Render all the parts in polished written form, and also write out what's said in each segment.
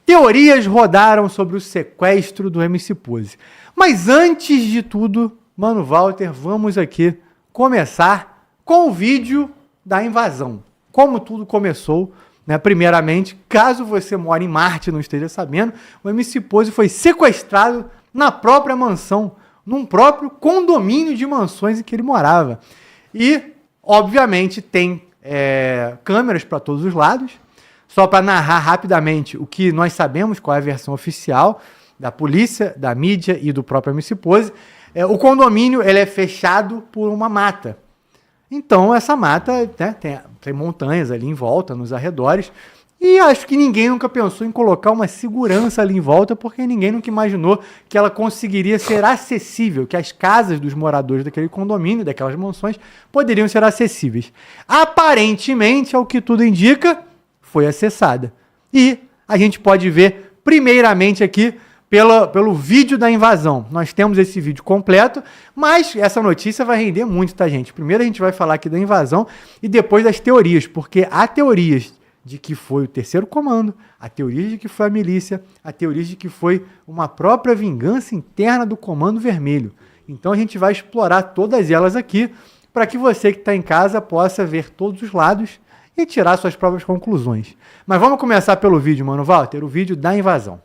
Teorias rodaram sobre o sequestro do MC Pose. Mas antes de tudo, Mano Walter, vamos aqui começar com o vídeo da invasão. Como tudo começou, né? Primeiramente, caso você mora em Marte e não esteja sabendo, o MC Pose foi sequestrado na própria mansão, num próprio condomínio de mansões em que ele morava. E, obviamente, tem câmeras para todos os lados. Só para narrar rapidamente o que nós sabemos, qual é a versão oficial da polícia, da mídia e do próprio MC Pose, o condomínio ele é fechado por uma mata. Então, essa mata, né, tem montanhas ali em volta, nos arredores, e acho que ninguém nunca pensou em colocar uma segurança ali em volta, porque ninguém nunca imaginou que ela conseguiria ser acessível, que as casas dos moradores daquele condomínio, daquelas mansões, poderiam ser acessíveis. Aparentemente, ao que tudo indica, foi acessada. E a gente pode ver, primeiramente aqui, pelo vídeo da invasão. Nós temos esse vídeo completo, mas essa notícia vai render muito, tá, gente? Primeiro a gente vai falar aqui da invasão e depois das teorias, porque há teorias de que foi o terceiro comando, há teorias de que foi a milícia, há teorias de que foi uma própria vingança interna do Comando Vermelho. Então a gente vai explorar todas elas aqui, para que você que está em casa possa ver todos os lados e tirar suas próprias conclusões. Mas vamos começar pelo vídeo, Mano Walter, o vídeo da invasão.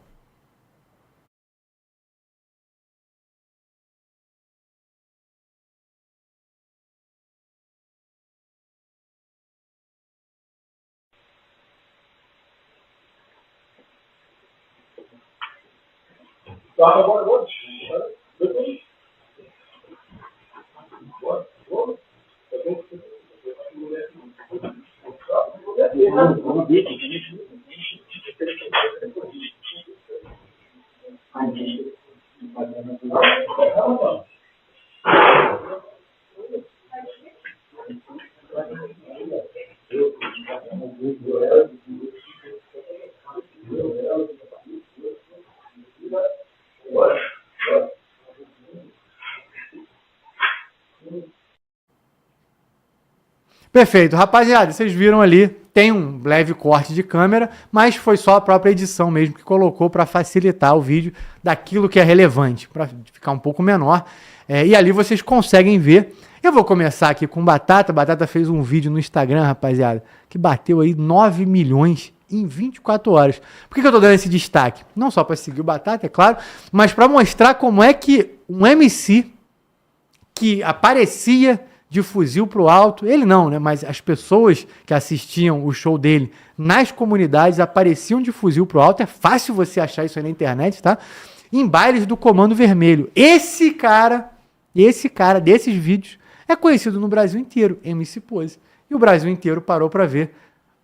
Perfeito. Rapaziada, vocês viram ali, tem um leve corte de câmera, mas foi só a própria edição mesmo que colocou para facilitar o vídeo daquilo que é relevante, para ficar um pouco menor. E ali vocês conseguem ver. Eu vou começar aqui com Batata. Batata fez um vídeo no Instagram, rapaziada, que bateu aí 9 milhões em 24 horas. Por que eu tô dando esse destaque? Não só para seguir o Batata, é claro, mas para mostrar como é que um MC que aparecia de fuzil pro alto, ele não, né? Mas as pessoas que assistiam o show dele nas comunidades apareciam de fuzil pro alto. É fácil você achar isso aí na internet, tá? Em bailes do Comando Vermelho. Esse cara desses vídeos é conhecido no Brasil inteiro, MC Pose. E o Brasil inteiro parou para ver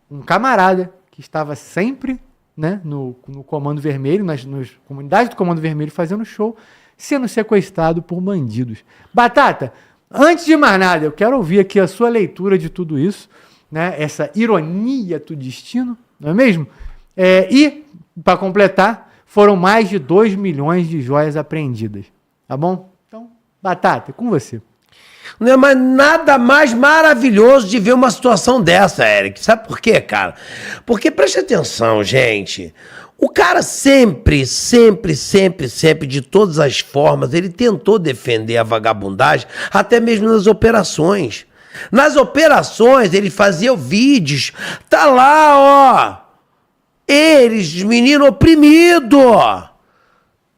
um camarada que estava sempre, né, no Comando Vermelho, nas comunidades do Comando Vermelho fazendo show, sendo sequestrado por bandidos. Batata, antes de mais nada, eu quero ouvir aqui a sua leitura de tudo isso, né? Essa ironia do destino, não é mesmo? E, para completar, foram mais de 2 milhões de joias apreendidas. Tá bom? Então, Batata, é com você. Não é mais nada mais maravilhoso de ver uma situação dessa, Eric. Sabe por quê, cara? Porque, preste atenção, gente. O cara sempre, de todas as formas, ele tentou defender a vagabundagem, até mesmo nas operações. Nas operações, ele fazia vídeos, tá lá, ó, eles, menino oprimido,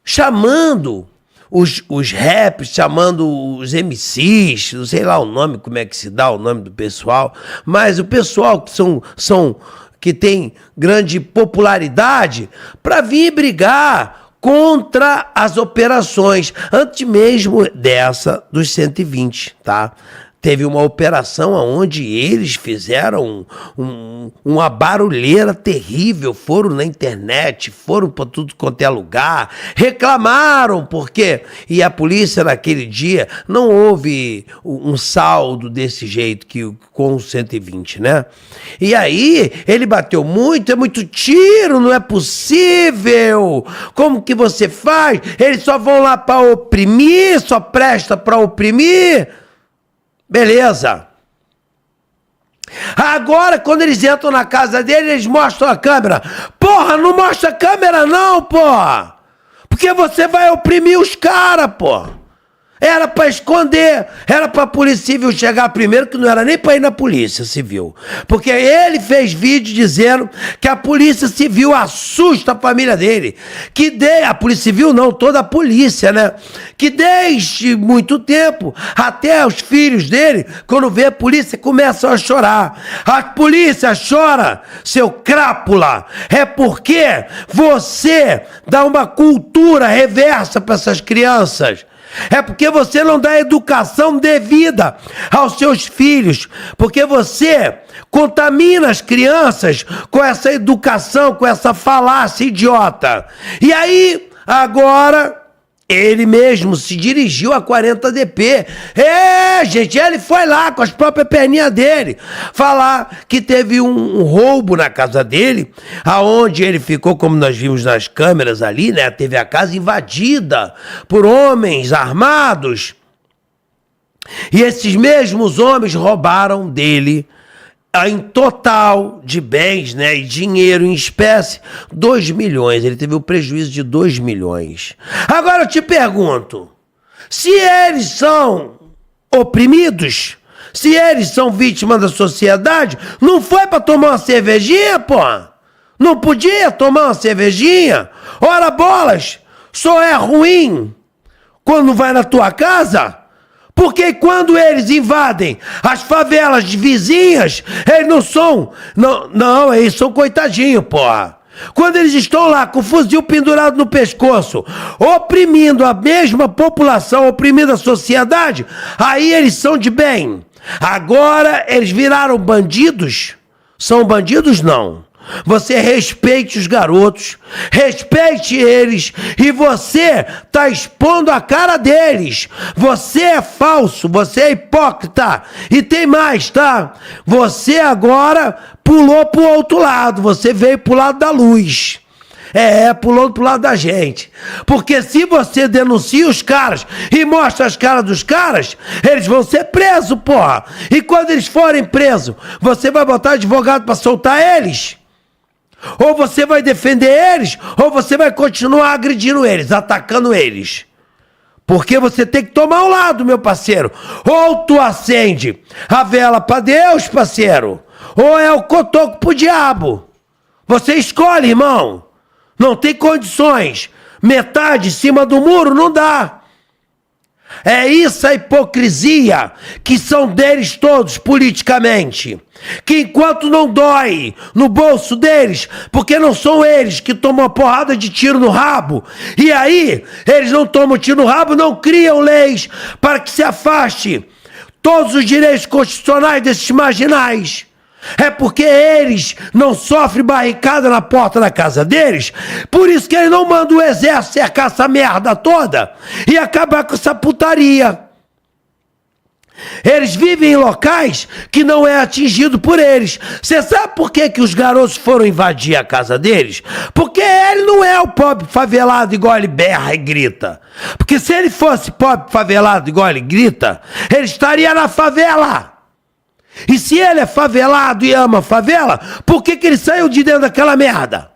chamando os raps, chamando os MCs, não sei lá o nome, como é que se dá o nome do pessoal, mas o pessoal que que tem grande popularidade, para vir brigar contra as operações, antes mesmo dessa dos 120, tá? Teve uma operação onde eles fizeram uma barulheira terrível, foram na internet, foram para tudo quanto é lugar, reclamaram, porque e a polícia naquele dia não houve um saldo desse jeito que com o 120, né? E aí ele bateu muito, é muito tiro, não é possível. Como que você faz? Eles só vão lá para oprimir, só presta para oprimir. Beleza. Agora, quando eles entram na casa dele, eles mostram a câmera. Porra, não mostra a câmera não, porra! Porque você vai oprimir os caras, porra! Era pra esconder, era pra Polícia Civil chegar primeiro, que não era nem pra ir na Polícia Civil. Porque ele fez vídeo dizendo que a Polícia Civil assusta a família dele. A Polícia Civil não, toda a polícia, né? Que desde muito tempo, até os filhos dele, quando vê a polícia, começam a chorar. A polícia chora, seu crápula, é porque você dá uma cultura reversa pra essas crianças. É porque você não dá educação devida aos seus filhos, porque você contamina as crianças com essa educação, com essa falácia idiota. E aí, agora, ele mesmo se dirigiu a 40DP. Gente, ele foi lá com as próprias perninhas dele falar que teve um roubo na casa dele, aonde ele ficou, como nós vimos nas câmeras ali, né? Teve a casa invadida por homens armados. E esses mesmos homens roubaram dele, em total de bens, né, e dinheiro em espécie, 2 milhões. Ele teve um prejuízo de 2 milhões. Agora eu te pergunto, se eles são oprimidos, se eles são vítimas da sociedade, não foi para tomar uma cervejinha, pô? Não podia tomar uma cervejinha? Ora bolas, só é ruim quando vai na tua casa? Porque quando eles invadem as favelas vizinhas, eles não são... Não, eles são coitadinhos, porra. Quando eles estão lá com o fuzil pendurado no pescoço, oprimindo a mesma população, oprimindo a sociedade, aí eles são de bem. Agora eles viraram bandidos? São bandidos? Não. Você respeite os garotos, respeite eles, e você tá expondo a cara deles. Você é falso, você é hipócrita. E tem mais, tá? Você agora pulou pro outro lado, você veio pro lado da luz. Pulou pro lado da gente. Porque se você denuncia os caras e mostra as caras dos caras, eles vão ser presos, porra. E quando eles forem presos, você vai botar advogado pra soltar eles? Ou você vai defender eles, ou você vai continuar agredindo eles, atacando eles. Porque você tem que tomar um lado, meu parceiro. Ou tu acende a vela pra Deus, parceiro, ou é o cotoco pro diabo. Você escolhe, irmão. Não tem condições. Metade em cima do muro não dá. É isso a hipocrisia que são deles todos politicamente. Que enquanto não dói no bolso deles, porque não são eles que tomam a porrada de tiro no rabo, e aí eles não tomam tiro no rabo, não criam leis para que se afaste todos os direitos constitucionais desses marginais. É porque eles não sofrem barricada na porta da casa deles, por isso que eles não mandam o exército cercar essa merda toda e acabar com essa putaria. Eles vivem em locais que não é atingido por eles. Você sabe por que os garotos foram invadir a casa deles? Porque ele não é o pobre favelado igual ele berra e grita. Porque se ele fosse pobre favelado igual ele grita, ele estaria na favela. E se ele é favelado e ama a favela, por que ele saiu de dentro daquela merda?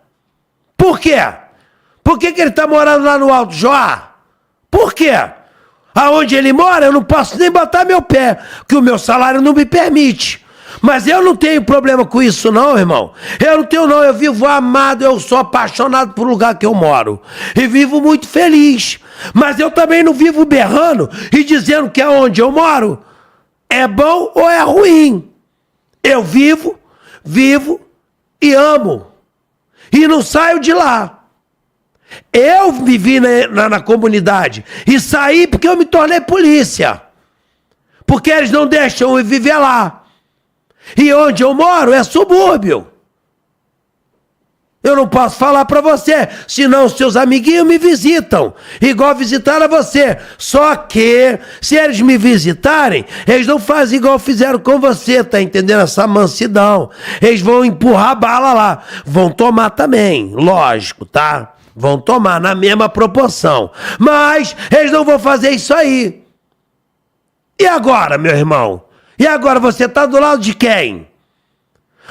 Por quê? Por que ele tá morando lá no Alto Joá? Por quê? Aonde ele mora, eu não posso nem botar meu pé, que o meu salário não me permite. Mas eu não tenho problema com isso não, irmão. Eu não tenho não, eu vivo amado, eu sou apaixonado por lugar que eu moro. E vivo muito feliz. Mas eu também não vivo berrando e dizendo que aonde eu moro é bom ou é ruim. Eu vivo e amo. E não saio de lá. Eu vivi na comunidade e saí porque eu me tornei polícia. Porque eles não deixam eu viver lá. E onde eu moro é subúrbio. Eu não posso falar pra você, senão seus amiguinhos me visitam, igual visitaram você. Só que, se eles me visitarem, eles não fazem igual fizeram com você, tá entendendo? Essa mansidão. Eles vão empurrar a bala lá. Vão tomar também, lógico, tá? Vão tomar na mesma proporção. Mas eles não vão fazer isso aí. E agora, meu irmão? E agora você tá do lado de quem?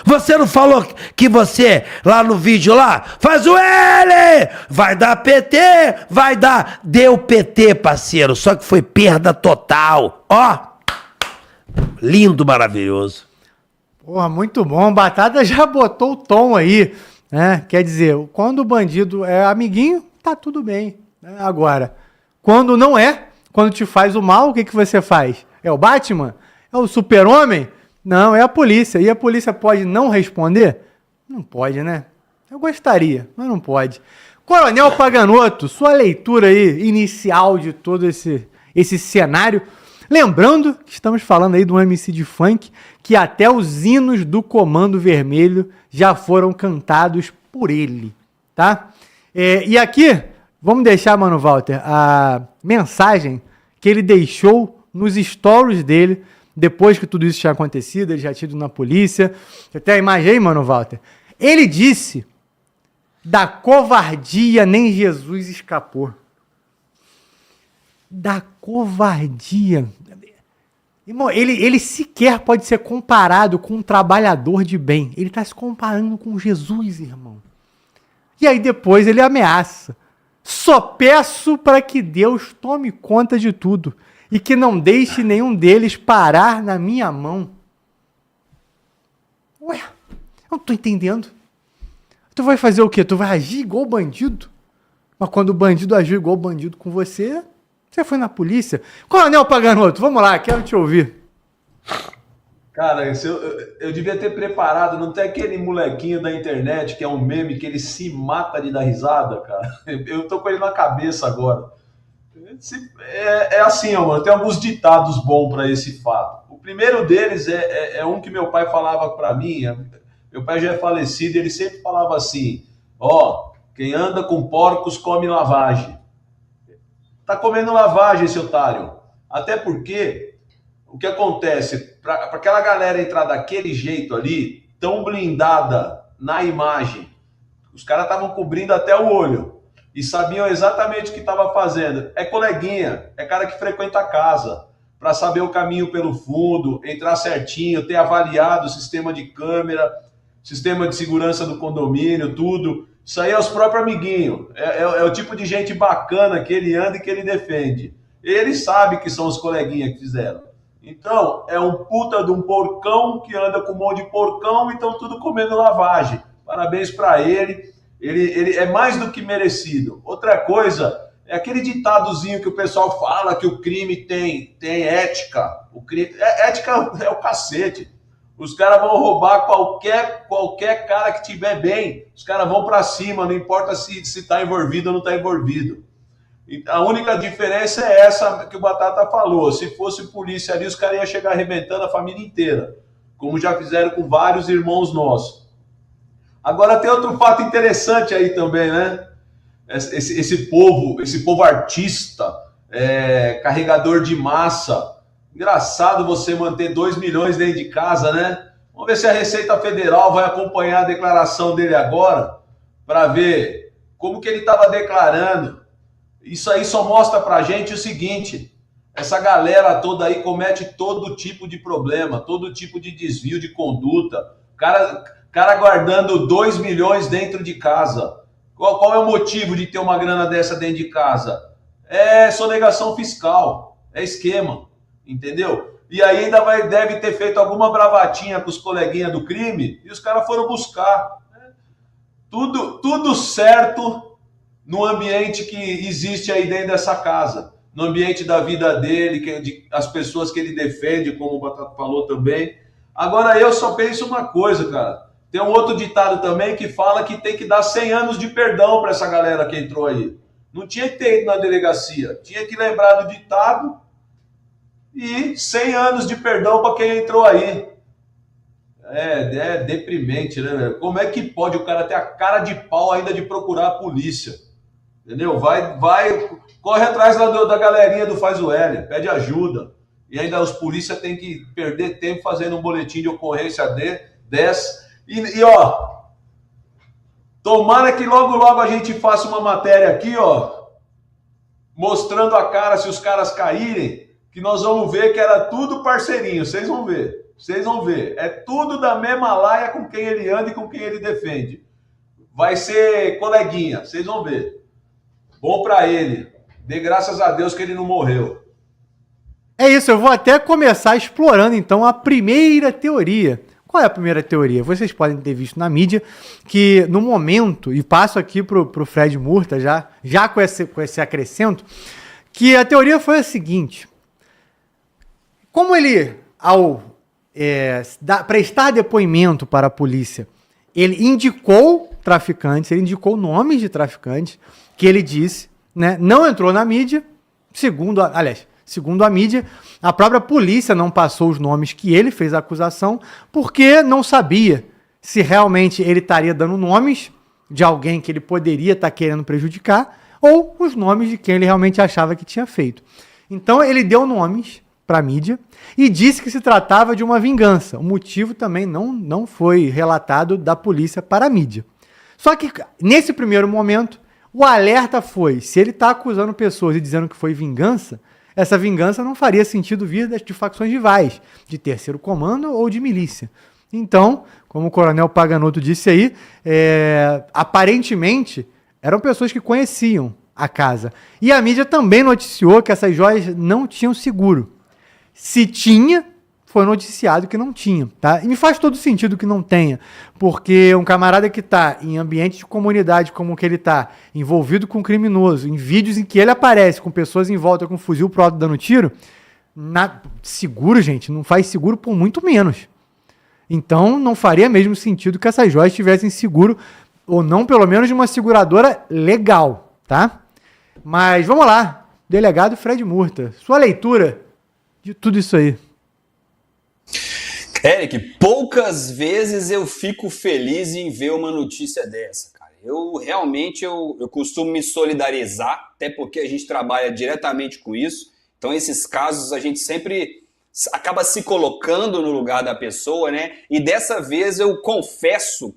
Você não falou que você, lá no vídeo lá, faz o L, vai dar PT, vai dar... Deu PT, parceiro, só que foi perda total. Ó, lindo, maravilhoso. Porra, muito bom. Batata já botou o tom aí, né? Quer dizer, quando o bandido é amiguinho, tá tudo bem. Né? Agora, quando não é, quando te faz o mal, o que você faz? É o Batman? É o Super-Homem? Não, é a polícia. E a polícia pode não responder? Não pode, né? Eu gostaria, mas não pode. Coronel Paganoto, sua leitura aí inicial de todo esse cenário. Lembrando que estamos falando aí de um MC de funk que até os hinos do Comando Vermelho já foram cantados por ele, tá? E aqui, vamos deixar, Mano Walter, a mensagem que ele deixou nos stories dele, depois que tudo isso tinha acontecido, ele já tinha ido na polícia. Até a imagem aí, Mano Walter. Ele disse: da covardia nem Jesus escapou. Da covardia. Irmão, ele sequer pode ser comparado com um trabalhador de bem. Ele está se comparando com Jesus, irmão. E aí depois ele ameaça: só peço para que Deus tome conta de tudo e que não deixe nenhum deles parar na minha mão. Ué, eu não tô entendendo. Tu vai fazer o quê? Tu vai agir igual bandido? Mas quando o bandido agiu igual bandido com você, você foi na polícia. Coronel Paganoto, vamos lá, quero te ouvir. Cara, eu devia ter preparado, não tem aquele molequinho da internet que é um meme que ele se mata de dar risada, cara. Eu tô com ele na cabeça agora. É assim, ó, mano, tem alguns ditados bons para esse fato. O primeiro deles é um que meu pai falava para mim. Meu pai já é falecido e ele sempre falava assim: ó, quem anda com porcos come lavagem. Tá comendo lavagem esse otário. Até porque o que acontece, para aquela galera entrar daquele jeito ali, tão blindada na imagem, os caras estavam cobrindo até o olho e sabiam exatamente o que estava fazendo. É coleguinha, é cara que frequenta a casa, para saber o caminho pelo fundo, entrar certinho, ter avaliado o sistema de câmera, sistema de segurança do condomínio, tudo. Isso aí é os próprios amiguinhos. É o tipo de gente bacana que ele anda e que ele defende. Ele sabe que são os coleguinhas que fizeram. Então, é um puta de um porcão que anda com um monte de porcão e estão tudo comendo lavagem. Parabéns para ele. Ele é mais do que merecido. Outra coisa, é aquele ditadozinho que o pessoal fala que o crime tem ética. Ética é o cacete. Os caras vão roubar qualquer cara que tiver bem. Os caras vão para cima, não importa se está envolvido ou não está envolvido. A única diferença é essa que o Batata falou. Se fosse polícia ali, os caras iam chegar arrebentando a família inteira, como já fizeram com vários irmãos nossos. Agora tem outro fato interessante aí também, né? Esse povo artista, carregador de massa. Engraçado você manter 2 milhões dentro de casa, né? Vamos ver se a Receita Federal vai acompanhar a declaração dele agora, para ver como que ele estava declarando. Isso aí só mostra pra gente o seguinte: essa galera toda aí comete todo tipo de problema, todo tipo de desvio de conduta. Cara guardando 2 milhões dentro de casa. Qual é o motivo de ter uma grana dessa dentro de casa? É sonegação fiscal, é esquema, entendeu? E aí ainda deve ter feito alguma bravatinha com os coleguinhas do crime e os caras foram buscar. Né? Tudo certo no ambiente que existe aí dentro dessa casa, no ambiente da vida dele, as pessoas que ele defende, como o Batata falou também. Agora eu só penso uma coisa, cara. Tem um outro ditado também que fala que tem que dar 100 anos de perdão para essa galera que entrou aí. Não tinha que ter ido na delegacia, tinha que lembrar do ditado e 100 anos de perdão para quem entrou aí. É deprimente, né, velho? Como é que pode o cara ter a cara de pau ainda de procurar a polícia? Entendeu? Corre atrás da galerinha do Faz o L, pede ajuda. E ainda os polícias têm que perder tempo fazendo um boletim de ocorrência dessa. E ó, tomara que logo a gente faça uma matéria aqui, ó, mostrando a cara se os caras caírem, que nós vamos ver que era tudo parceirinho, vocês vão ver. Vocês vão ver. É tudo da mesma laia com quem ele anda e com quem ele defende. Vai ser coleguinha, vocês vão ver. Bom para ele. Dê graças a Deus que ele não morreu. É isso, eu vou até começar explorando então a primeira teoria. Qual é a primeira teoria? Vocês podem ter visto na mídia que no momento, e passo aqui pro Fred Murta já com esse acrescento, que a teoria foi a seguinte: como ele, ao prestar depoimento para a polícia, ele indicou traficantes, ele indicou nomes de traficantes, que ele disse, né, não entrou na mídia, segundo a mídia, a própria polícia não passou os nomes que ele fez a acusação, porque não sabia se realmente ele estaria dando nomes de alguém que ele poderia estar querendo prejudicar, ou os nomes de quem ele realmente achava que tinha feito. Então ele deu nomes para a mídia e disse que se tratava de uma vingança. O motivo também não foi relatado da polícia para a mídia. Só que nesse primeiro momento, o alerta foi, se ele está acusando pessoas e dizendo que foi vingança, essa vingança não faria sentido vir de facções rivais, de terceiro comando ou de milícia. Então, como o Coronel Paganoto disse aí, aparentemente eram pessoas que conheciam a casa. E a mídia também noticiou que essas joias não tinham seguro. Se tinha, foi noticiado que não tinha, tá? E me faz todo sentido que não tenha, porque um camarada que está em ambiente de comunidade como que ele está, envolvido com criminoso, em vídeos em que ele aparece com pessoas em volta com um fuzil pro alto dando tiro, seguro, gente, não faz seguro por muito menos. Então, não faria mesmo sentido que essas joias tivessem seguro, ou não, pelo menos de uma seguradora legal, tá? Mas vamos lá, delegado Fred Murta, sua leitura de tudo isso aí. Eric, poucas vezes eu fico feliz em ver uma notícia dessa, cara. Eu realmente costumo me solidarizar, até porque a gente trabalha diretamente com isso. Então esses casos a gente sempre acaba se colocando no lugar da pessoa, né? E dessa vez eu confesso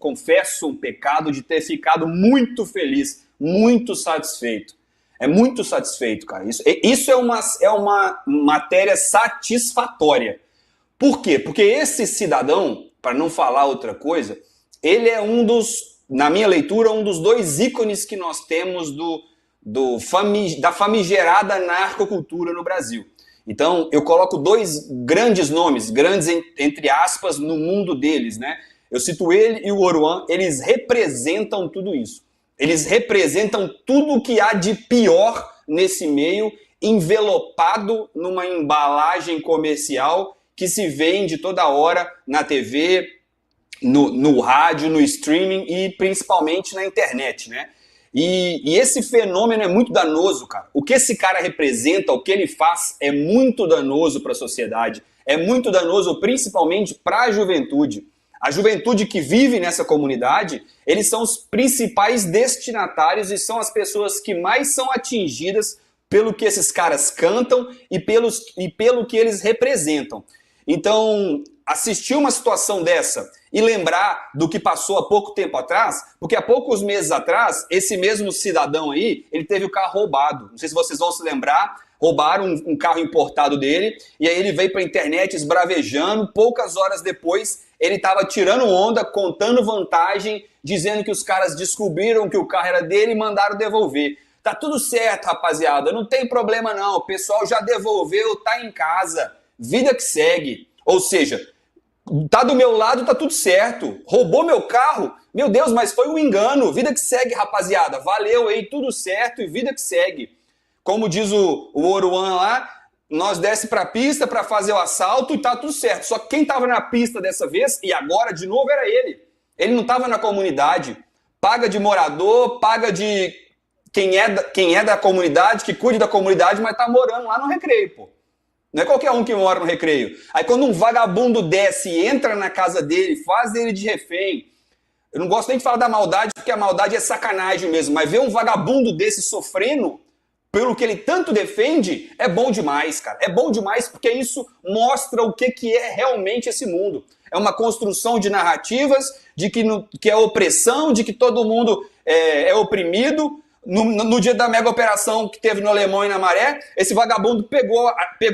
um pecado de ter ficado muito feliz, muito satisfeito. É muito satisfeito, cara. Isso é uma matéria satisfatória. Por quê? Porque esse cidadão, para não falar outra coisa, ele é na minha leitura, um dos dois ícones que nós temos da famigerada narcocultura no Brasil. Então, eu coloco dois grandes nomes, grandes entre aspas, no mundo deles, né? Eu cito ele e o Oruan, eles representam tudo isso. Eles representam tudo o que há de pior nesse meio, envelopado numa embalagem comercial que se vende toda hora na TV, no rádio, no streaming e principalmente na internet, né? E esse fenômeno é muito danoso, cara. O que esse cara representa, o que ele faz é muito danoso para a sociedade, é muito danoso principalmente para a juventude. A juventude que vive nessa comunidade, eles são os principais destinatários e são as pessoas que mais são atingidas pelo que esses caras cantam e pelo que eles representam. Então, assistir uma situação dessa e lembrar do que passou há pouco tempo atrás, porque há poucos meses atrás, esse mesmo cidadão aí, ele teve o carro roubado. Não sei se vocês vão se lembrar, roubaram um carro importado dele, e aí ele veio para a internet esbravejando, poucas horas depois ele estava tirando onda, contando vantagem, dizendo que os caras descobriram que o carro era dele e mandaram devolver. Tá tudo certo, rapaziada, não tem problema não, o pessoal já devolveu, tá em casa, vida que segue. Ou seja, tá do meu lado, tá tudo certo. Roubou meu carro? Meu Deus, mas foi um engano. Vida que segue, rapaziada. Valeu aí, tudo certo e vida que segue. Como diz o Oruan lá, nós desce pra pista pra fazer o assalto e tá tudo certo. Só que quem tava na pista dessa vez, e agora de novo, era ele. Ele não tava na comunidade. Paga de morador, paga de quem é da comunidade, que cuide da comunidade, mas tá morando lá no Recreio, pô. Não é qualquer um que mora no Recreio. Aí quando um vagabundo desce e entra na casa dele, faz ele de refém. Eu não gosto nem de falar da maldade, porque a maldade é sacanagem mesmo. Mas ver um vagabundo desse sofrendo pelo que ele tanto defende, é bom demais, cara. É bom demais porque isso mostra o que é realmente esse mundo. É uma construção de narrativas, de que é opressão, de que todo mundo é oprimido. no dia da mega operação que teve no Alemão e na Maré, esse vagabundo pegou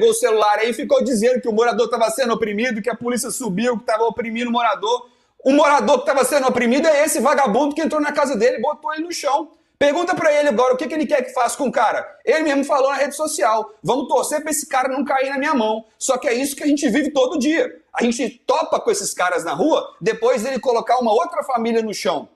o celular aí e ficou dizendo que o morador estava sendo oprimido, que a polícia subiu, que estava oprimindo o morador. O morador que estava sendo oprimido é esse vagabundo que entrou na casa dele e botou ele no chão. Pergunta pra ele agora o que ele quer que faça com o cara. Ele mesmo falou na rede social, vamos torcer pra esse cara não cair na minha mão. Só que é isso que a gente vive todo dia. A gente topa com esses caras na rua, depois dele colocar uma outra família no chão.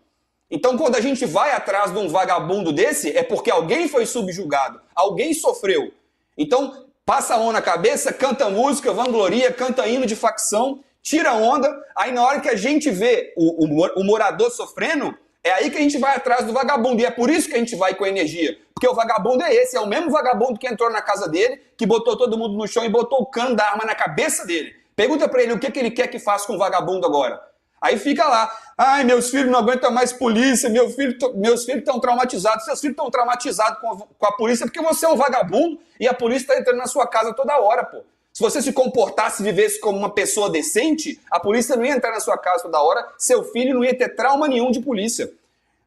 Então quando a gente vai atrás de um vagabundo desse, é porque alguém foi subjugado, alguém sofreu. Então passa a mão na cabeça, canta música, vangloria, canta hino de facção, tira onda, aí na hora que a gente vê o morador sofrendo, é aí que a gente vai atrás do vagabundo. E é por isso que a gente vai com energia. Porque o vagabundo é esse. É o mesmo vagabundo que entrou na casa dele, que botou todo mundo no chão e botou o cano da arma na cabeça dele. Pergunta pra ele o que ele quer que faça com o vagabundo agora. Aí fica lá. Ai, meus filhos não aguentam mais polícia. Meus filhos estão traumatizados. Seus filhos estão traumatizados com a polícia porque você é um vagabundo e a polícia está entrando na sua casa toda hora, pô. Se você se comportasse e vivesse como uma pessoa decente, a polícia não ia entrar na sua casa toda hora, seu filho não ia ter trauma nenhum de polícia.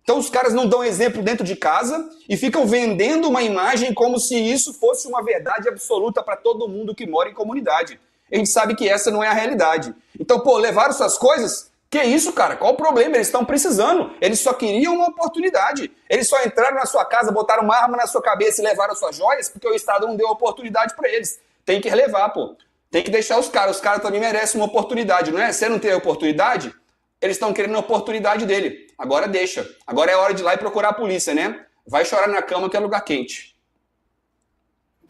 Então os caras não dão exemplo dentro de casa e ficam vendendo uma imagem como se isso fosse uma verdade absoluta para todo mundo que mora em comunidade. A gente sabe que essa não é a realidade. Então, pô, levaram suas coisas? Que isso, cara? Qual o problema? Eles estão precisando. Eles só queriam uma oportunidade. Eles só entraram na sua casa, botaram uma arma na sua cabeça e levaram suas joias porque o Estado não deu oportunidade para eles. Tem que relevar, pô. Tem que deixar os caras. Os caras também merecem uma oportunidade, não é? Você não tem oportunidade, eles estão querendo a oportunidade dele. Agora deixa. Agora é hora de ir lá e procurar a polícia, né? Vai chorar na cama que é lugar quente.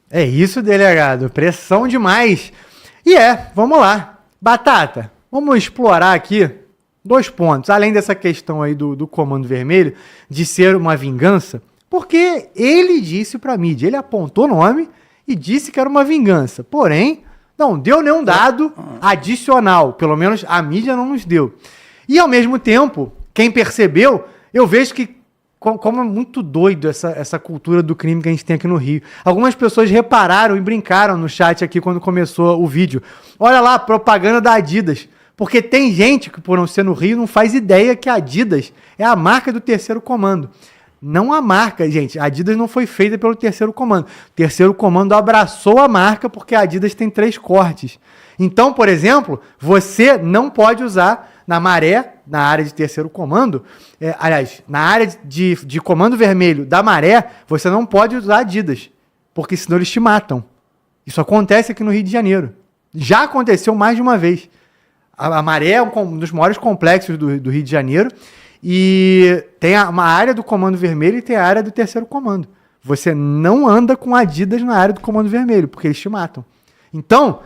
É isso, delegado. Pressão demais. E vamos lá. Batata, vamos explorar aqui 2 pontos. Além dessa questão aí do Comando Vermelho, de ser uma vingança, porque ele disse pra mídia, ele apontou o nome e disse que era uma vingança. Porém, não deu nenhum dado adicional. Pelo menos a mídia não nos deu. E, ao mesmo tempo, quem percebeu, eu vejo que como é muito doido essa cultura do crime que a gente tem aqui no Rio. Algumas pessoas repararam e brincaram no chat aqui quando começou o vídeo. Olha lá, propaganda da Adidas. Porque tem gente que, por não ser no Rio, não faz ideia que a Adidas é a marca do Terceiro Comando. Não a marca, gente. A Adidas não foi feita pelo Terceiro Comando. O Terceiro Comando abraçou a marca porque a Adidas tem 3 cortes. Então, por exemplo, você não pode usar na Maré, na área de Terceiro Comando, aliás, na área de Comando Vermelho da Maré, você não pode usar Adidas, porque senão eles te matam. Isso acontece aqui no Rio de Janeiro. Já aconteceu mais de uma vez. A Maré é um dos maiores complexos do Rio de Janeiro, e tem uma área do Comando Vermelho e tem a área do Terceiro Comando. Você não anda com Adidas na área do Comando Vermelho, porque eles te matam. Então,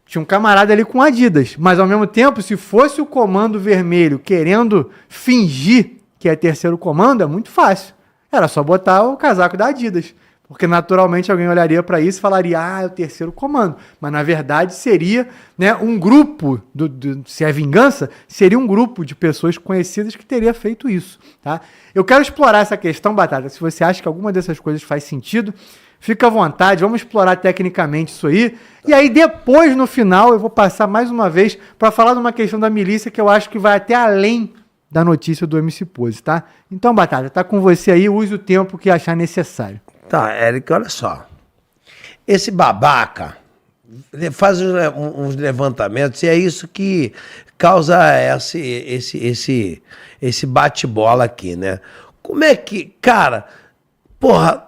tinha um camarada ali com Adidas, mas ao mesmo tempo, se fosse o Comando Vermelho querendo fingir que é Terceiro Comando, é muito fácil. Era só botar o casaco da Adidas. Porque naturalmente alguém olharia para isso e falaria, é o Terceiro Comando. Mas na verdade seria, né, um grupo, se é vingança, seria um grupo de pessoas conhecidas que teria feito isso. Tá? Eu quero explorar essa questão, Batata. Se você acha que alguma dessas coisas faz sentido, fica à vontade, vamos explorar tecnicamente isso aí. E aí depois, no final, eu vou passar mais uma vez para falar de uma questão da milícia que eu acho que vai até além da notícia do MC Pose, tá? Então, Batata, tá com você aí, use o tempo que achar necessário. Tá, Eric, olha só. Esse babaca faz uns levantamentos e é isso que causa esse bate-bola aqui, né? Como é que, cara, porra,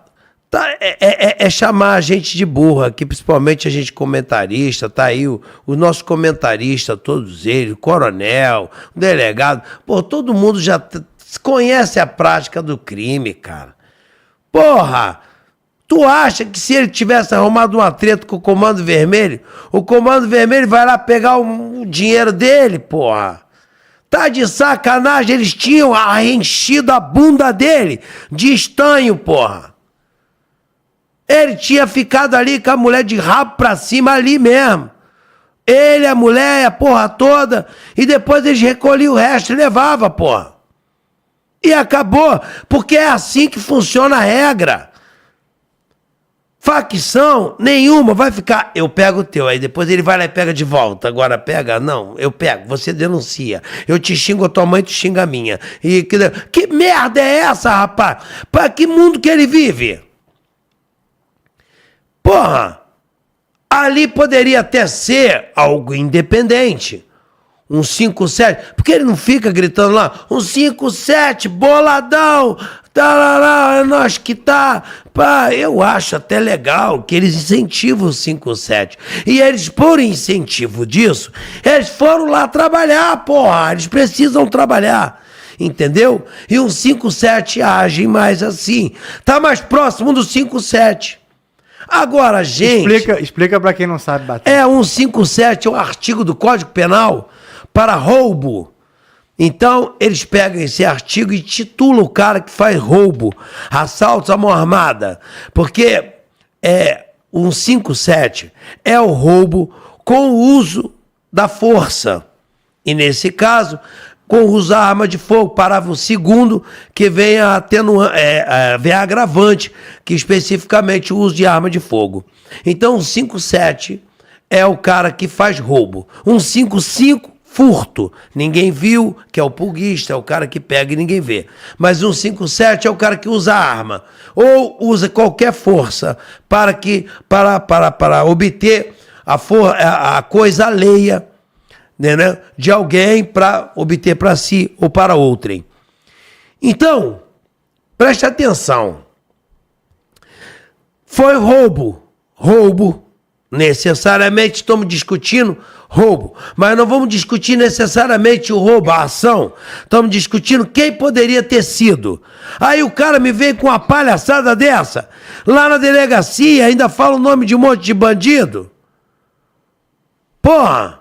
tá, é chamar a gente de burra aqui, principalmente a gente comentarista, tá aí o nosso comentarista, todos eles, o coronel, o delegado, pô, todo mundo já conhece a prática do crime, cara. Porra, tu acha que se ele tivesse arrumado uma treta com o Comando Vermelho, o Comando Vermelho vai lá pegar o dinheiro dele, porra? Tá de sacanagem, eles tinham enchido a bunda dele de estanho, porra. Ele tinha ficado ali com a mulher de rabo pra cima ali mesmo. Ele, a mulher, a porra toda, e depois eles recolhiam o resto e levavam, porra. E acabou, porque é assim que funciona a regra. Facção nenhuma vai ficar, eu pego o teu, aí depois ele vai lá e pega de volta. Agora pega, não, eu pego, você denuncia. Eu te xingo a tua mãe, tu xinga a minha. E que merda é essa, rapaz? Pra que mundo que ele vive? Porra, ali poderia até ser algo independente. Um 5-7, porque ele não fica gritando lá, um 5-7, boladão, tarará, é nós que tá. Pá, eu acho até legal que eles incentivam o 5-7. E eles, por incentivo disso, eles foram lá trabalhar, porra, eles precisam trabalhar. Entendeu? E um 5-7 age mais assim. Tá mais próximo do 5-7. Agora, gente... Explica pra quem não sabe bater. É um 5-7, é um artigo do Código Penal para roubo. Então, eles pegam esse artigo e titulam o cara que faz roubo, assaltos à mão armada. Porque um 5-7 é o roubo com o uso da força. E nesse caso, com o uso da arma de fogo, parágrafo 2º, que vem vem a agravante, que especificamente o uso de arma de fogo. Então, um 5-7 é o cara que faz roubo. Um 5-5, furto. Ninguém viu, que é o pulguista, é o cara que pega e ninguém vê. Mas um 5-7 é o cara que usa arma. Ou usa qualquer força para obter a coisa alheia, né, de alguém para obter para si ou para outrem. Então, preste atenção. Foi roubo. Roubo. Necessariamente estamos discutindo roubo. Mas não vamos discutir necessariamente o roubo, a ação. Estamos discutindo quem poderia ter sido. Aí o cara me vem com uma palhaçada dessa. Lá na delegacia ainda fala o nome de um monte de bandido. Porra.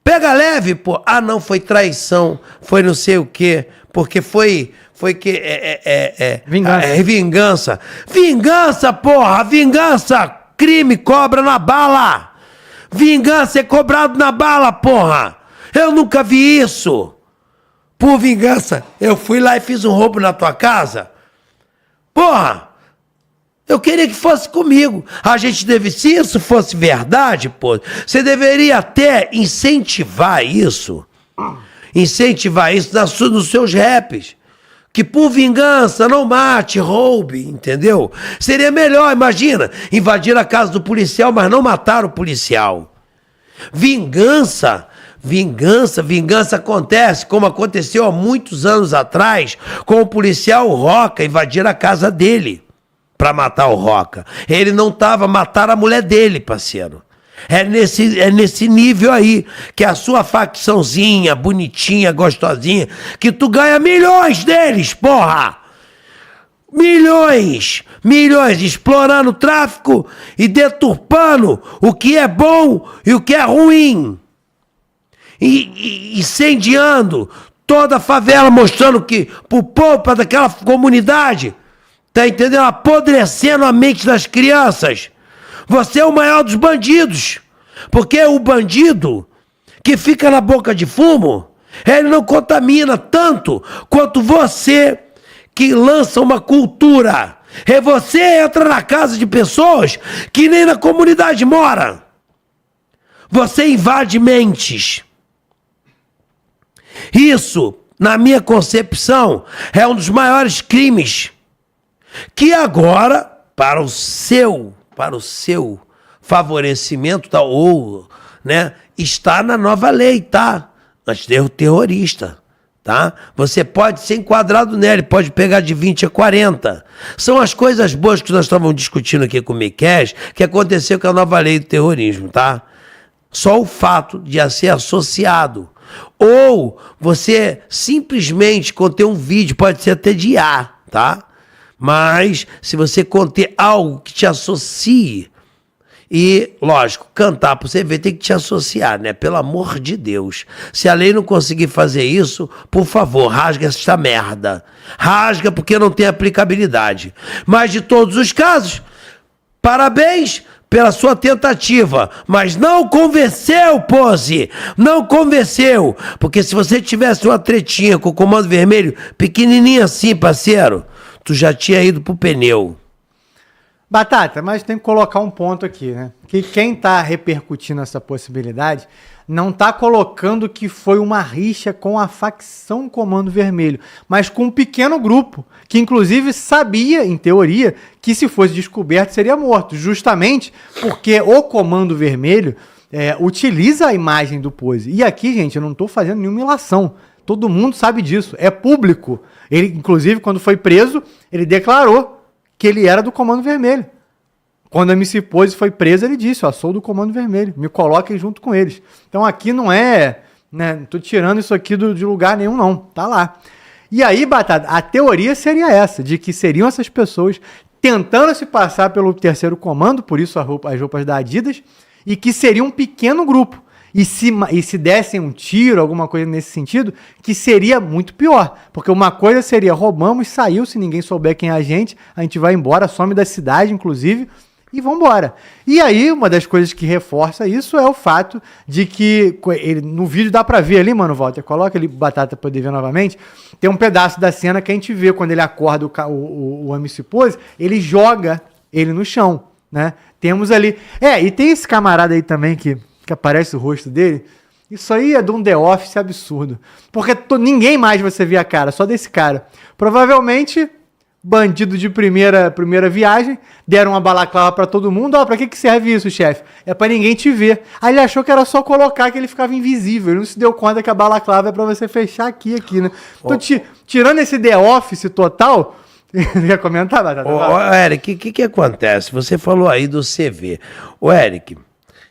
Pega leve, pô. Ah, não, foi traição, foi não sei o quê, porque foi que Vingança. Vingança. Vingança, porra, vingança, crime cobra na bala. Vingança é cobrado na bala, porra. Eu nunca vi isso. Por vingança, eu fui lá e fiz um roubo na tua casa. Porra. Eu queria que fosse comigo. A gente se isso fosse verdade, pô, você deveria até incentivar isso. Incentivar isso nos seus raps. Que por vingança não mate, roube, entendeu? Seria melhor, imagina, invadir a casa do policial, mas não matar o policial. Vingança acontece, como aconteceu há muitos anos atrás, com o policial Roca invadir a casa dele. Pra matar o Roca. Ele não tava matar a mulher dele, parceiro. É nesse nível aí, que a sua facçãozinha, bonitinha, gostosinha, que tu ganha milhões deles, porra! Milhões, explorando o tráfico e deturpando o que é bom e o que é ruim. E incendiando toda a favela, mostrando que pro povo daquela comunidade... Tá entendendo? Apodrecendo a mente das crianças. Você é o maior dos bandidos. Porque o bandido que fica na boca de fumo, ele não contamina tanto quanto você que lança uma cultura. E você entra na casa de pessoas que nem na comunidade mora. Você invade mentes. Isso, na minha concepção, é um dos maiores crimes que agora, para o seu favorecimento, tá, ou, né, está na nova lei, tá? Terrorista, tá? Você pode ser enquadrado nele, pode pegar de 20 a 40. São as coisas boas que nós estávamos discutindo aqui com o Miquel, que aconteceu com a nova lei do terrorismo, tá? Só o fato de ser associado. Ou você simplesmente conter um vídeo, pode ser até de IA, tá? Mas se você conter algo que te associe, e, lógico, cantar pra você ver tem que te associar, né? Pelo amor de Deus. Se a lei não conseguir fazer isso, por favor, rasga esta merda. Rasga porque não tem aplicabilidade. Mas de todos os casos, parabéns pela sua tentativa, mas não convenceu, Pose, não convenceu, porque se você tivesse uma tretinha com o Comando Vermelho, pequenininha assim, parceiro, tu já tinha ido pro pneu. Batata, mas tem que colocar um ponto aqui, né? Que quem tá repercutindo essa possibilidade não tá colocando que foi uma rixa com a facção Comando Vermelho, mas com um pequeno grupo, que inclusive sabia, em teoria, que se fosse descoberto seria morto, justamente porque o Comando Vermelho utiliza a imagem do Pose. E aqui, gente, eu não tô fazendo nenhuma ilação. Todo mundo sabe disso, é público. Ele, inclusive, quando foi preso, ele declarou que ele era do Comando Vermelho. Quando a MC Pose foi preso, ele disse, ó, sou do Comando Vermelho, me coloquem junto com eles. Então aqui não é, né, não tô tirando isso aqui de lugar nenhum não, tá lá. E aí, Batata, a teoria seria essa, de que seriam essas pessoas tentando se passar pelo terceiro comando, por isso as roupas da Adidas, e que seria um pequeno grupo. E se dessem um tiro, alguma coisa nesse sentido, que seria muito pior. Porque uma coisa seria, roubamos, saiu, se ninguém souber quem é a gente vai embora, some da cidade, inclusive, e vambora. E aí, uma das coisas que reforça isso é o fato de que, no vídeo dá pra ver ali, mano, Walter, coloca ali, Batata, pra poder ver novamente, tem um pedaço da cena que a gente vê quando ele acorda o MC Pose, ele joga ele no chão, né? Temos ali... e tem esse camarada aí também que aparece o rosto dele, isso aí é de um The Office absurdo. Porque ninguém mais você vê a cara, só desse cara. Provavelmente, bandido de primeira viagem, deram uma balaclava pra todo mundo. Ó, pra que serve isso, chefe? É pra ninguém te ver. Aí ele achou que era só colocar que ele ficava invisível. Ele não se deu conta que a balaclava é pra você fechar aqui, né? Então, tirando esse The Office total... Quer comentar, Batata? Ô, Eric, o que acontece? Você falou aí do CV. Ô, Eric...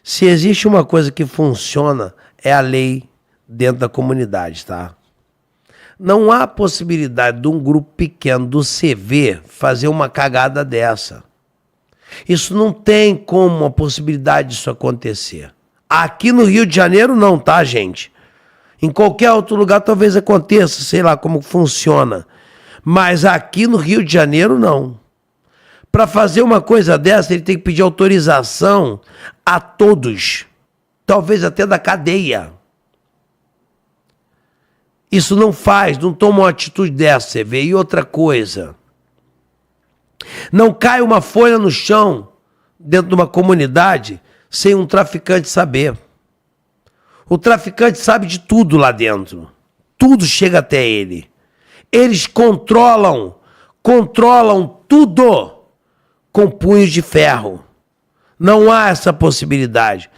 Se existe uma coisa que funciona, é a lei dentro da comunidade, tá? Não há possibilidade de um grupo pequeno do CV fazer uma cagada dessa. Isso não tem como a possibilidade disso acontecer. Aqui no Rio de Janeiro não, tá, gente? Em qualquer outro lugar talvez aconteça, sei lá como funciona. Mas aqui no Rio de Janeiro não. Para fazer uma coisa dessa, ele tem que pedir autorização a todos, talvez até da cadeia. Isso não faz, não toma uma atitude dessa, você vê. E outra coisa, não cai uma folha no chão dentro de uma comunidade sem um traficante saber. O traficante sabe de tudo lá dentro, tudo chega até ele. Eles controlam tudo com punhos de ferro. Não há essa possibilidade.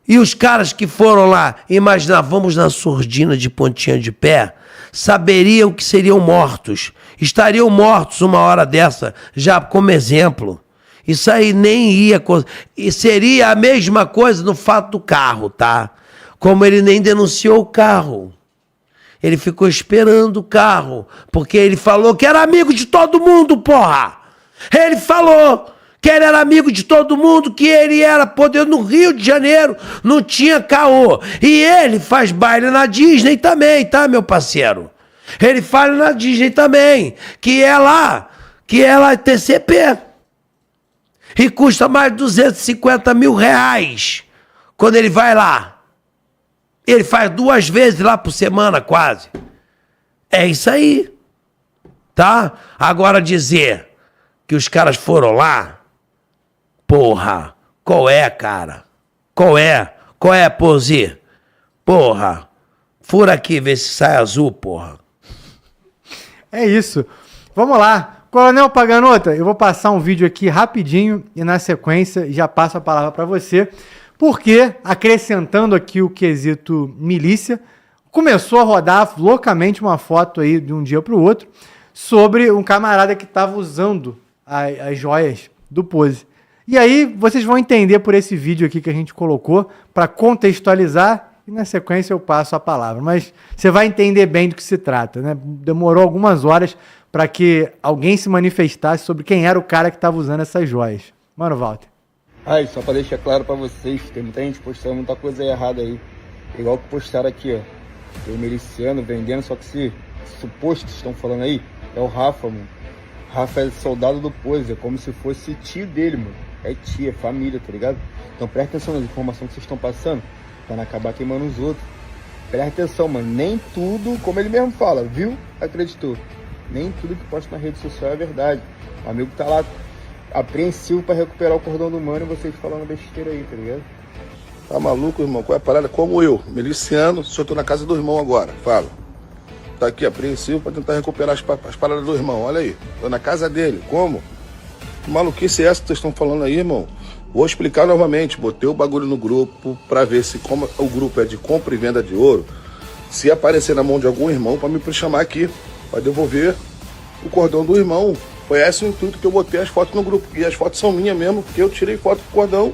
E os caras que foram lá, imaginávamos na surdina de pontinha de pé, saberiam que seriam mortos. Estariam mortos uma hora dessa, já como exemplo. Isso aí nem ia... E seria a mesma coisa no fato do carro, tá? Como ele nem denunciou o carro. Ele ficou esperando o carro, porque ele falou que era amigo de todo mundo, porra! Ele falou que ele era amigo de todo mundo, que ele era poder no Rio de Janeiro, não tinha caô. E ele faz baile na Disney também, tá, meu parceiro? Ele faz na Disney também, que é lá TCP. E custa mais de 250 mil reais quando ele vai lá. Ele faz 2 vezes lá por semana, quase. É isso aí, tá? Agora dizer que os caras foram lá, porra, qual é, cara? Qual é, Pose? Porra, fura aqui, vê se sai azul, porra. É isso. Vamos lá. Coronel Paganota, eu vou passar um vídeo aqui rapidinho e na sequência já passo a palavra para você, porque, acrescentando aqui o quesito milícia, começou a rodar loucamente uma foto aí de um dia para o outro sobre um camarada que estava usando as joias do Pose. E aí vocês vão entender por esse vídeo aqui que a gente colocou para contextualizar e na sequência eu passo a palavra. Mas você vai entender bem do que se trata, né? Demorou algumas horas para que alguém se manifestasse sobre quem era o cara que estava usando essas joias. Mano, Walter. Ai, só para deixar claro para vocês, tem muita gente postando muita coisa errada aí. Igual que postaram aqui, ó. Tem o miliciano vendendo, só que esse suposto que estão falando aí é o Rafa, mano. Rafa é soldado do Pose, é como se fosse tio dele, mano. É tia, é família, tá ligado? Então presta atenção nas informações que vocês estão passando, pra não acabar queimando os outros. Presta atenção, mano. Nem tudo, como ele mesmo fala, viu? Acreditou. Nem tudo que posta na rede social é verdade. O amigo tá lá apreensivo pra recuperar o cordão do mano e vocês falando besteira aí, tá ligado? Tá maluco, irmão? Qual é a parada? Como eu, miliciano, se eu tô na casa do irmão agora, fala. Tá aqui, apreensivo pra tentar recuperar as paradas do irmão, olha aí. Tô na casa dele, como? Que maluquice é essa que vocês estão falando aí, irmão? Vou explicar novamente, botei o bagulho no grupo pra ver se, como o grupo é de compra e venda de ouro, se aparecer na mão de algum irmão pra me chamar aqui, pra devolver o cordão do irmão. Foi esse o intuito que eu botei as fotos no grupo. E as fotos são minhas mesmo, porque eu tirei foto do cordão,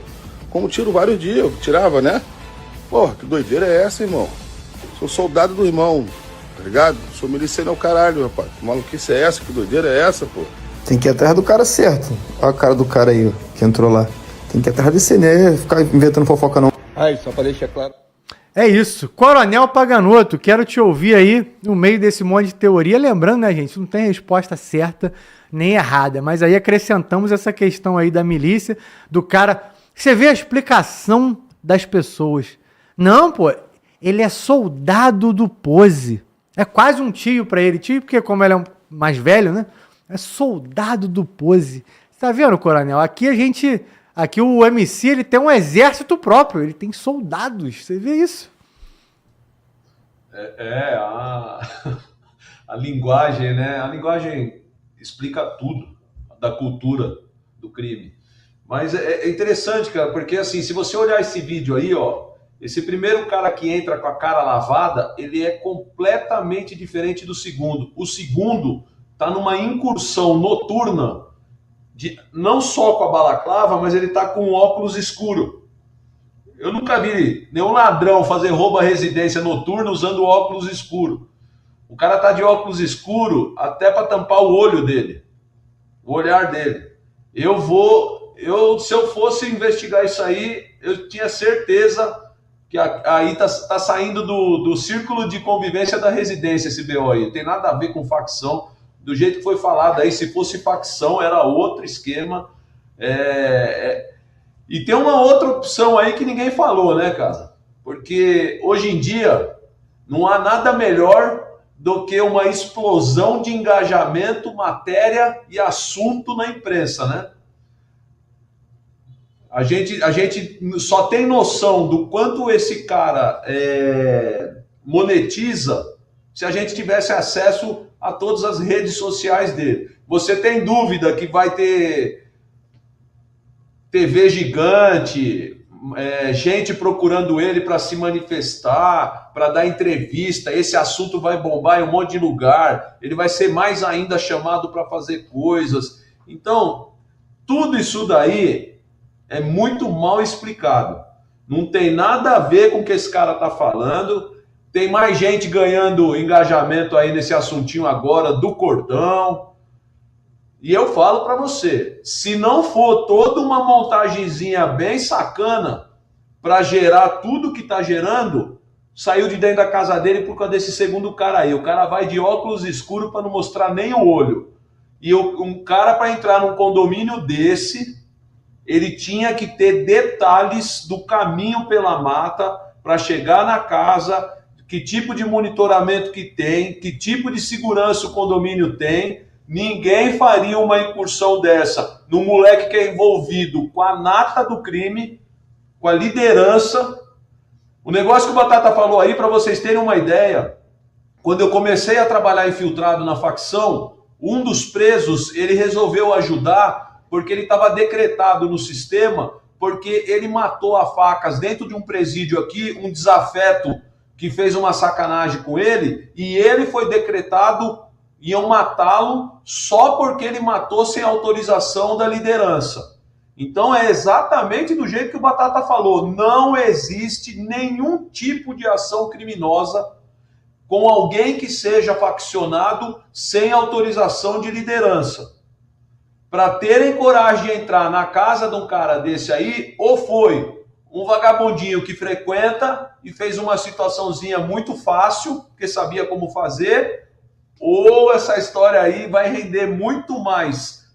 como tiro vários dias, eu tirava, né? Porra, que doideira é essa, irmão? Sou soldado do irmão, tá ligado? Sou miliciano ao caralho, rapaz. Que maluquice é essa? Que doideira é essa, pô? Tem que ir atrás do cara certo. Olha a cara do cara aí, ó, que entrou lá. Tem que ir atrás desse, né? Ficar inventando fofoca não. Só pra deixar claro. É isso. Coronel Paganoto, quero te ouvir aí no meio desse monte de teoria. Lembrando, né, gente, não tem resposta certa nem errada, mas aí acrescentamos essa questão aí da milícia, do cara... Você vê a explicação das pessoas. Não, pô, ele é soldado do Pose. É quase um tio pra ele. Tio porque como ele é mais velho, né? É soldado do Pose. Você tá vendo, Coronel? Aqui o MC, ele tem um exército próprio. Ele tem soldados. Você vê isso? A linguagem, né? A linguagem explica tudo da cultura do crime. Mas é interessante, cara, porque assim, se você olhar esse vídeo aí, ó, esse primeiro cara que entra com a cara lavada, ele é completamente diferente do segundo. O segundo tá numa incursão noturna, não só com a balaclava, mas ele tá com óculos escuro. Eu nunca vi nenhum ladrão fazer roubo à residência noturna usando óculos escuro. O cara tá de óculos escuro até para tampar o olho dele, o olhar dele. Se eu fosse investigar isso aí, eu tinha certeza que aí tá saindo do círculo de convivência da residência esse BO aí. Não tem nada a ver com facção. Do jeito que foi falado aí, se fosse facção, era outro esquema. E tem uma outra opção aí que ninguém falou, né, cara? Porque hoje em dia não há nada melhor do que uma explosão de engajamento, matéria e assunto na imprensa, né? A gente só tem noção do quanto esse cara monetiza se a gente tivesse acesso a todas as redes sociais dele. Você tem dúvida que vai ter TV gigante, gente procurando ele para se manifestar, para dar entrevista, esse assunto vai bombar em um monte de lugar, ele vai ser mais ainda chamado para fazer coisas. Então, tudo isso daí é muito mal explicado. Não tem nada a ver com o que esse cara está falando. Tem mais gente ganhando engajamento aí nesse assuntinho agora do cordão. E eu falo para você, se não for toda uma montagenzinha bem sacana para gerar tudo que está gerando, saiu de dentro da casa dele por causa desse segundo cara aí. O cara vai de óculos escuros para não mostrar nem o olho. E um cara para entrar num condomínio desse, ele tinha que ter detalhes do caminho pela mata para chegar na casa, que tipo de monitoramento que tem, que tipo de segurança o condomínio tem. Ninguém faria uma incursão dessa no moleque que é envolvido com a nata do crime, com a liderança. O negócio que o Batata falou aí, para vocês terem uma ideia, quando eu comecei a trabalhar infiltrado na facção, um dos presos, ele resolveu ajudar porque ele estava decretado no sistema, porque ele matou a facas dentro de um presídio aqui, um desafeto que fez uma sacanagem com ele, e ele foi decretado, iam matá-lo só porque ele matou sem autorização da liderança. Então é exatamente do jeito que o Batata falou, não existe nenhum tipo de ação criminosa com alguém que seja faccionado sem autorização de liderança. Para terem coragem de entrar na casa de um cara desse aí, ou foi um vagabundinho que frequenta e fez uma situaçãozinha muito fácil, porque sabia como fazer, ou essa história aí vai render muito mais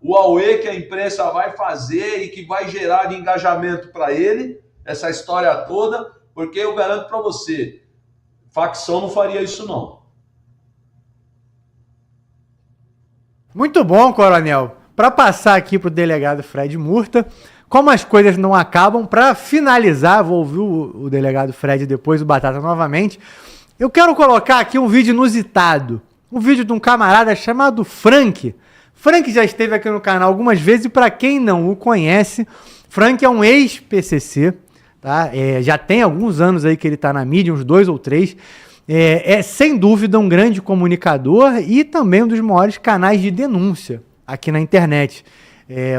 o auê que a imprensa vai fazer e que vai gerar de engajamento para ele, essa história toda, porque eu garanto para você, facção não faria isso não. Muito bom, Coronel. para passar aqui pro delegado Fred Murta. Como as coisas não acabam, para finalizar, vou ouvir o delegado Fred depois, o Batata novamente, eu quero colocar aqui um vídeo inusitado. Um vídeo de um camarada chamado Frank. Frank já esteve aqui no canal algumas vezes e para quem não o conhece, Frank é um ex-PCC, tá? Já tem alguns anos aí que ele tá na mídia, uns 2 ou 3. É sem dúvida um grande comunicador e também um dos maiores canais de denúncia aqui na internet.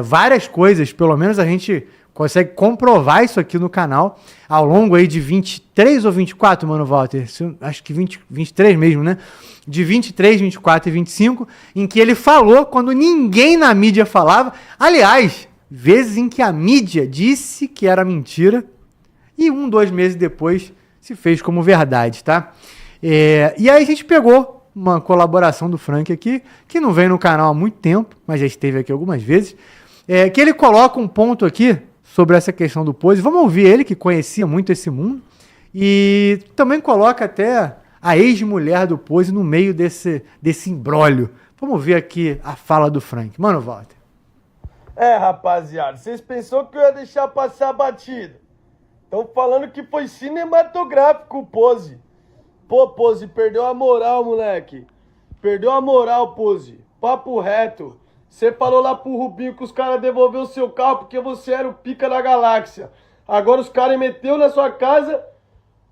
Várias coisas, pelo menos a gente consegue comprovar isso aqui no canal, ao longo aí de 23 ou 24, mano, Walter? Acho que 23 mesmo, né? De 23, 24 e 25, em que ele falou quando ninguém na mídia falava. Aliás, vezes em que a mídia disse que era mentira e 2 meses depois se fez como verdade, tá? E aí a gente pegou uma colaboração do Frank aqui, que não vem no canal há muito tempo, mas já esteve aqui algumas vezes, que ele coloca um ponto aqui sobre essa questão do Pose. Vamos ouvir ele, que conhecia muito esse mundo, e também coloca até a ex-mulher do Pose no meio desse imbróglio. Vamos ver aqui a fala do Frank. Mano, Walter. Rapaziada, vocês pensou que eu ia deixar passar a batida? Estão falando que foi cinematográfico o Pose. Pô, Pose, perdeu a moral, moleque. Perdeu a moral, Pose. Papo reto. Você falou lá pro Rubinho que os caras devolveram o seu carro porque você era o pica da galáxia. Agora os caras meteu na sua casa.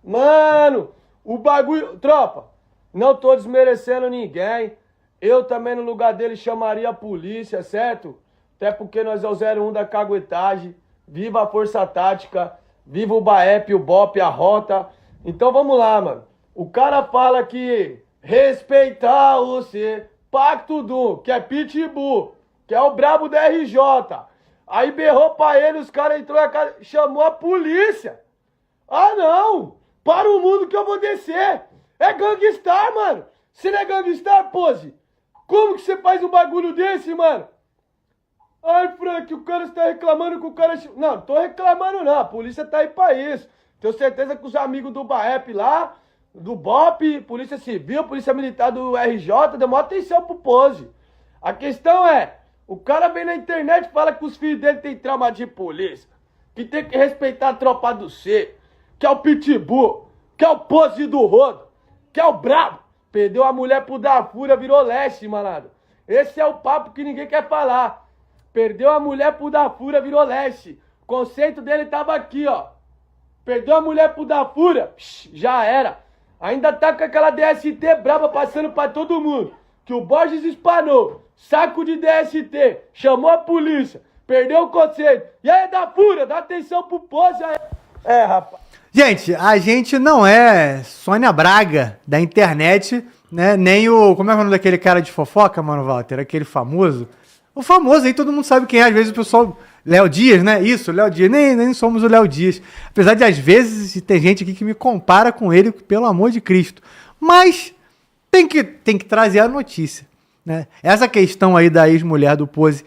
Mano, o bagulho... Tropa, não tô desmerecendo ninguém. Eu também no lugar dele chamaria a polícia, certo? Até porque nós é o 01 da caguetagem. Viva a Força Tática. Viva o BAEP, o BOP, a Rota. Então vamos lá, mano. O cara fala que respeitar você, Pacto do, que é Pitbull, que é o brabo da RJ. Aí berrou pra ele, os caras entrou na casa, chamou a polícia. Ah não, para o mundo que eu vou descer. É gangstar, mano. Você não é gangstar, Pose? Como que você faz um bagulho desse, mano? Ai, Frank, o cara está reclamando que o cara... Não tô reclamando não, a polícia tá aí pra isso. Tenho certeza que os amigos do BAEP lá... do BOP, Polícia Civil, Polícia Militar do RJ, deu maior atenção pro Pose. A questão é, o cara vem na internet e fala que os filhos dele têm trauma de polícia, que tem que respeitar a tropa do C, que é o Pitbull, que é o Pose do Rodo, que é o brabo. Perdeu a mulher pro da Fúria, virou leste, malandro. Esse é o papo que ninguém quer falar. Perdeu a mulher pro da Fúria, virou leste. O conceito dele tava aqui, ó. Perdeu a mulher pro da Fúria, já era. Ainda tá com aquela DST braba passando pra todo mundo. Que o Borges espanou. Saco de DST. Chamou a polícia. Perdeu o conceito. E aí, da Fúria, dá atenção pro Pose aí. Rapaz. Gente, a gente não é Sônia Braga da internet, né? Nem o... Como é o nome daquele cara de fofoca, mano, Walter? Aquele famoso. O famoso aí, todo mundo sabe quem é. Às vezes o pessoal... Léo Dias, né? Isso, Léo Dias. Nem somos o Léo Dias. Apesar de, às vezes, tem gente aqui que me compara com ele, pelo amor de Cristo. Mas tem que trazer a notícia, né? Essa questão aí da ex-mulher do Pose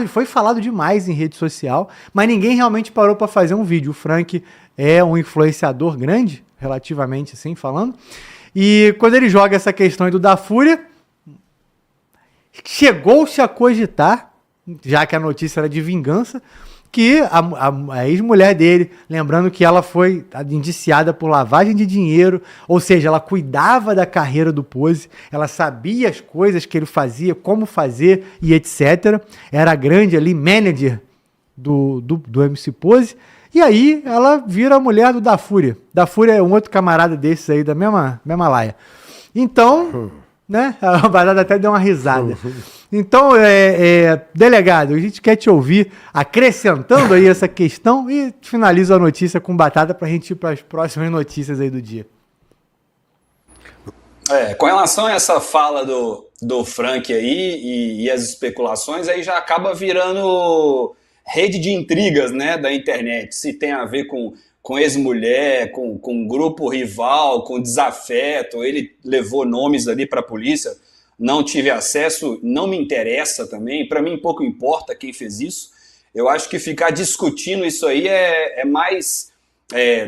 foi falado demais em rede social, mas ninguém realmente parou para fazer um vídeo. O Frank é um influenciador grande, relativamente assim, falando. E quando ele joga essa questão aí do da Fúria, chegou-se a cogitar, já que a notícia era de vingança, que a ex-mulher dele, lembrando que ela foi indiciada por lavagem de dinheiro, ou seja, ela cuidava da carreira do Pose, ela sabia as coisas que ele fazia, como fazer e etc. Era grande ali, manager do MC Pose, e aí ela vira a mulher do da Fúria. Da Fúria é um outro camarada desses aí, da mesma laia. Então... né? A Batata até deu uma risada. Então, delegado, a gente quer te ouvir acrescentando aí essa questão e finaliza a notícia com Batata pra gente ir para as próximas notícias aí do dia. Com relação a essa fala do Frank aí e as especulações, aí já acaba virando rede de intrigas, né, da internet. Se tem a ver com ex-mulher, com grupo rival, com desafeto, ele levou nomes ali para a polícia, não tive acesso, não me interessa também, para mim pouco importa quem fez isso. Eu acho que ficar discutindo isso aí é mais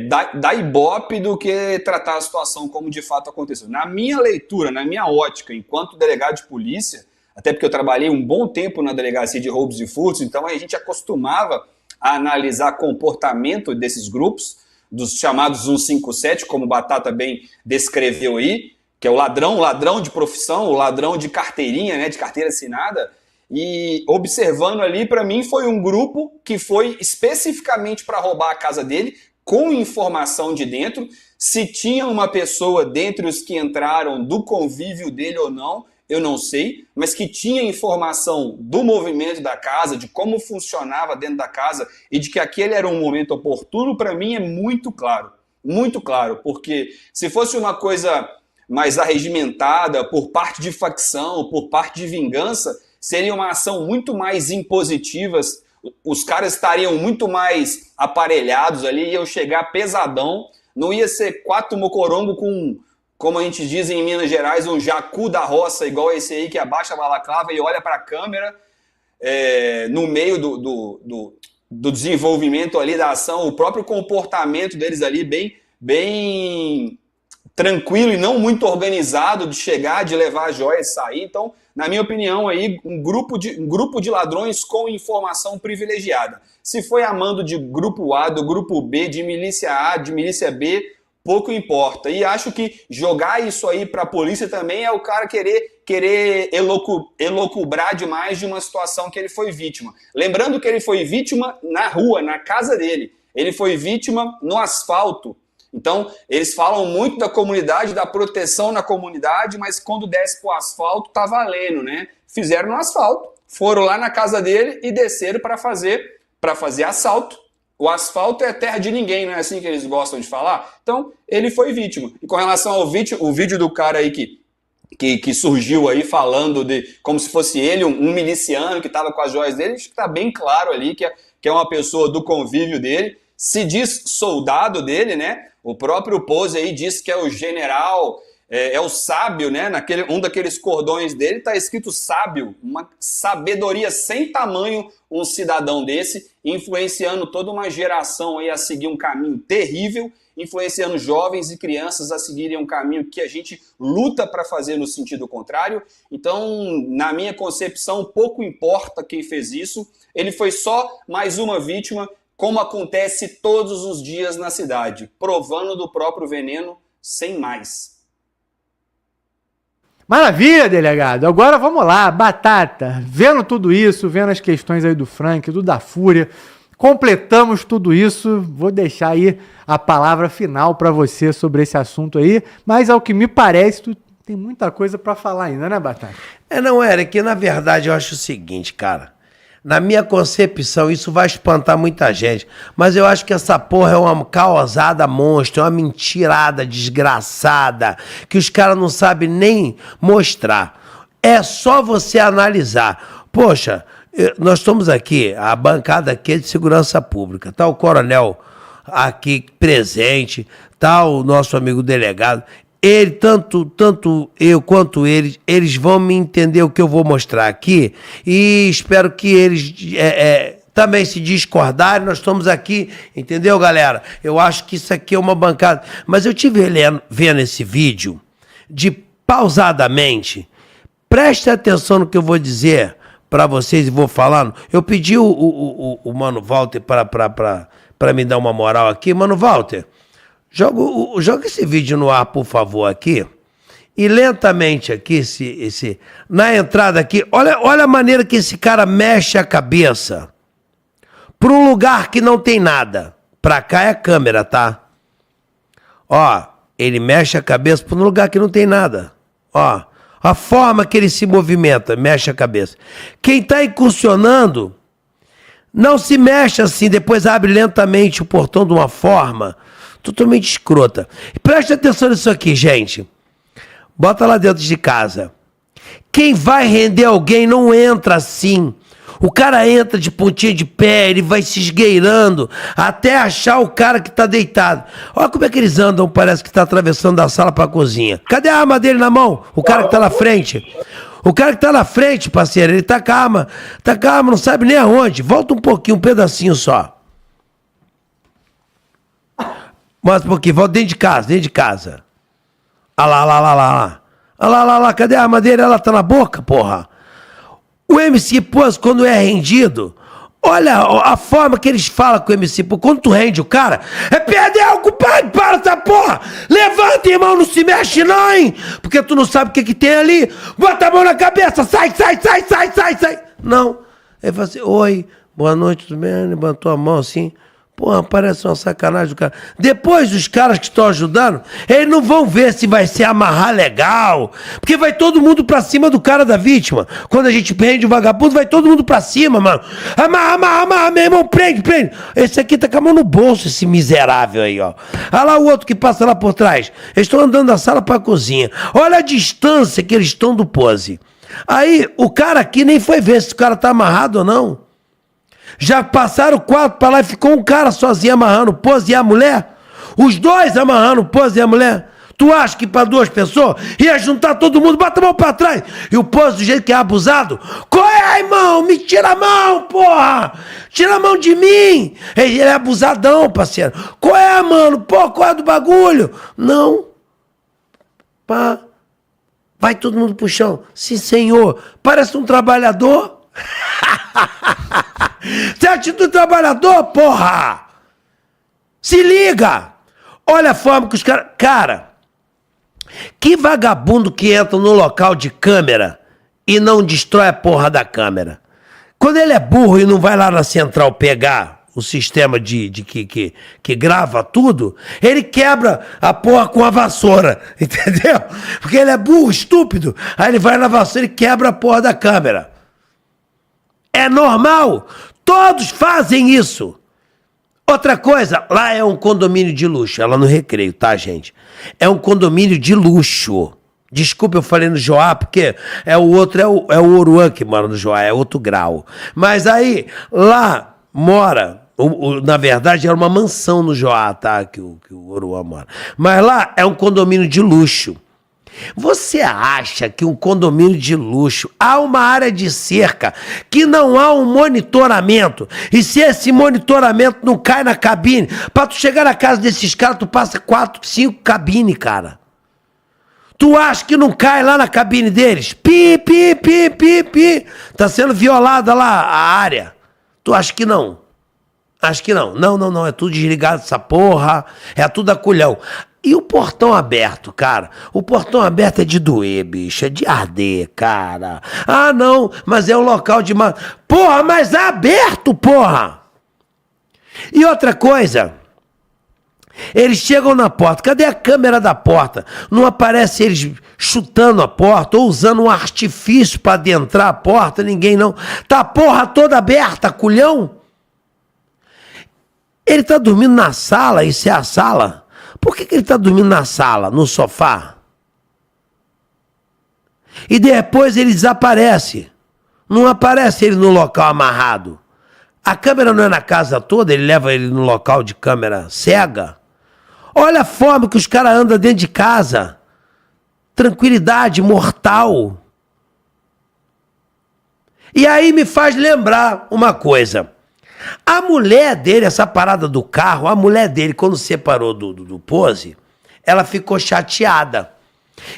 dar ibope do que tratar a situação como de fato aconteceu. Na minha leitura, na minha ótica, enquanto delegado de polícia, até porque eu trabalhei um bom tempo na delegacia de roubos e furtos, então a gente acostumava a analisar comportamento desses grupos, dos chamados 157, como o Batata bem descreveu aí, que é o ladrão de profissão, o ladrão de carteirinha, né, de carteira assinada, e observando ali, para mim, foi um grupo que foi especificamente para roubar a casa dele, com informação de dentro, se tinha uma pessoa dentre os que entraram do convívio dele ou não, eu não sei, mas que tinha informação do movimento da casa, de como funcionava dentro da casa e de que aquele era um momento oportuno, para mim é muito claro, porque se fosse uma coisa mais arregimentada por parte de facção, por parte de vingança, seria uma ação muito mais impositiva, os caras estariam muito mais aparelhados ali, iam chegar pesadão, não ia ser 4 mocorongo com, como a gente diz em Minas Gerais, um jacu da roça, igual esse aí que abaixa a balaclava e olha para a câmera, no meio do desenvolvimento ali da ação, o próprio comportamento deles ali bem tranquilo e não muito organizado de chegar, de levar a joia e sair. Então, na minha opinião, aí, um grupo de ladrões com informação privilegiada. Se foi a mando de grupo A, do grupo B, de milícia A, de milícia B, pouco importa. E acho que jogar isso aí para a polícia também é o cara querer elocubrar demais de uma situação que ele foi vítima. Lembrando que ele foi vítima na rua, na casa dele. Ele foi vítima no asfalto. Então, eles falam muito da comunidade, da proteção na comunidade, mas quando desce pro asfalto, tá valendo, né? Fizeram no asfalto, foram lá na casa dele e desceram para fazer assalto. O asfalto é terra de ninguém, não é assim que eles gostam de falar? Então, ele foi vítima. E com relação ao o vídeo do cara aí que surgiu aí falando de como se fosse ele, um miliciano que estava com as joias dele, acho que tá bem claro ali que é uma pessoa do convívio dele, se diz soldado dele, né? O próprio Pose aí diz que é o general, é o sábio, né? Um daqueles cordões dele está escrito sábio, uma sabedoria sem tamanho, um cidadão desse, influenciando toda uma geração aí a seguir um caminho terrível, influenciando jovens e crianças a seguirem um caminho que a gente luta para fazer no sentido contrário. Então, na minha concepção, pouco importa quem fez isso, ele foi só mais uma vítima, como acontece todos os dias na cidade, provando do próprio veneno sem mais. Maravilha, delegado. Agora vamos lá, Batata. Vendo tudo isso, vendo as questões aí do Frank, do da Fúria, completamos tudo isso. Vou deixar aí a palavra final para você sobre esse assunto aí, mas ao que me parece, tu tem muita coisa para falar ainda, né, Batata? Não, Eric, na verdade eu acho o seguinte, cara. Na minha concepção, isso vai espantar muita gente, mas eu acho que essa porra é uma causada monstro, é uma mentirada desgraçada, que os caras não sabem nem mostrar. É só você analisar. Poxa, nós estamos aqui, a bancada aqui é de segurança pública, tá o coronel aqui presente, tá o nosso amigo delegado. Ele, tanto eu quanto eles vão me entender o que eu vou mostrar aqui e espero que eles também se discordarem. Nós estamos aqui, entendeu, galera? Eu acho que isso aqui é uma bancada. Mas eu tive vendo esse vídeo pausadamente. Preste atenção no que eu vou dizer para vocês e vou falando. Eu pedi o Mano Walter para me dar uma moral aqui. Mano Walter, joga esse vídeo no ar, por favor, aqui. E lentamente aqui, na entrada aqui, olha a maneira que esse cara mexe a cabeça para um lugar que não tem nada. Pra cá é a câmera, tá? Ó, ele mexe a cabeça para um lugar que não tem nada. Ó, a forma que ele se movimenta, mexe a cabeça. Quem tá incursionando, não se mexe assim, depois abre lentamente o portão de uma forma totalmente escrota. Preste atenção nisso aqui, gente. Bota lá dentro de casa. Quem vai render alguém não entra assim. O cara entra de pontinha de pé, ele vai se esgueirando até achar o cara que tá deitado. Olha como é que eles andam, parece que tá atravessando da sala pra cozinha. Cadê a arma dele na mão? O cara que tá na frente. O cara que tá na frente, parceiro, ele tá com a arma, não sabe nem aonde. Volta um pouquinho, um pedacinho só. Mostra um pouquinho, volta dentro de casa. Ah lá. Olha lá, cadê a arma dele? Ela tá na boca, porra. O MC Pose, quando é rendido, olha a forma que eles falam com o MC Pose. Quando tu rende o cara, perdeu, compadre, para essa porra! Levanta, irmão, não se mexe não, hein? Porque tu não sabe o que tem ali. Bota a mão na cabeça, sai! Não. Ele fala assim, oi, boa noite, tudo bem? Levantou a mão assim. Porra, parece uma sacanagem do cara. Depois, os caras que estão ajudando, eles não vão ver se vai ser amarrar legal. Porque vai todo mundo pra cima do cara da vítima. Quando a gente prende o vagabundo, vai todo mundo pra cima, mano. Amarra, meu irmão, prende. Esse aqui tá com a mão no bolso, esse miserável aí, ó. Olha lá o outro que passa lá por trás. Eles estão andando da sala pra cozinha. Olha a distância que eles estão do Pose. Aí, o cara aqui nem foi ver se o cara tá amarrado ou não. Já passaram 4 pra lá e ficou um cara sozinho amarrando o Pose e a mulher. Os dois amarrando o Pose e a mulher. Tu acha que pra 2 pessoas ia juntar todo mundo, bota a mão pra trás. E o Pose, do jeito que é abusado, qual é, irmão? Me tira a mão, porra! Tira a mão de mim! Ele é abusadão, parceiro. Qual é, mano? Pô, qual é do bagulho? Não. Pá. Vai todo mundo pro chão. Sim, senhor. Parece um trabalhador. Você é atitude do trabalhador, porra! Se liga! Olha a forma que os caras... Cara, que vagabundo que entra no local de câmera e não destrói a porra da câmera. Quando ele é burro e não vai lá na central pegar o sistema que grava tudo, ele quebra a porra com a vassoura, entendeu? Porque ele é burro, estúpido. Aí ele vai na vassoura e quebra a porra da câmera. É normal. Todos fazem isso. Outra coisa, lá é um condomínio de luxo. É lá no Recreio, tá, gente? É um condomínio de luxo. Desculpa, eu falei no Joá, porque é o outro, é o Oruan que mora no Joá, é outro grau. Mas aí, lá mora, na verdade, era uma mansão no Joá, tá? Que o Oruan mora. Mas lá é um condomínio de luxo. Você acha que um condomínio de luxo há uma área de cerca que não há um monitoramento? E se esse monitoramento não cai na cabine, pra tu chegar na casa desses caras, tu passa 4, 5 cabines, cara. Tu acha que não cai lá na cabine deles? Pi. Tá sendo violada lá a área. Tu acha que não? Acho que não. Não. É tudo desligado essa porra. É tudo a culhão. E o portão aberto, cara? O portão aberto é de doer, bicho. É de arder, cara. Ah, não. Mas é um local de... Porra, mas é aberto, porra! E outra coisa... Eles chegam na porta. Cadê a câmera da porta? Não aparece eles chutando a porta ou usando um artifício para adentrar a porta? Ninguém não. Tá a porra toda aberta, culhão? Ele tá dormindo na sala, isso é a sala? Por que ele tá dormindo na sala, no sofá? E depois ele desaparece. Não aparece ele no local amarrado. A câmera não é na casa toda, ele leva ele no local de câmera cega. Olha a forma que os caras andam dentro de casa. Tranquilidade mortal. E aí me faz lembrar uma coisa. A mulher dele, essa parada do carro, a mulher dele, quando separou do Pose, ela ficou chateada.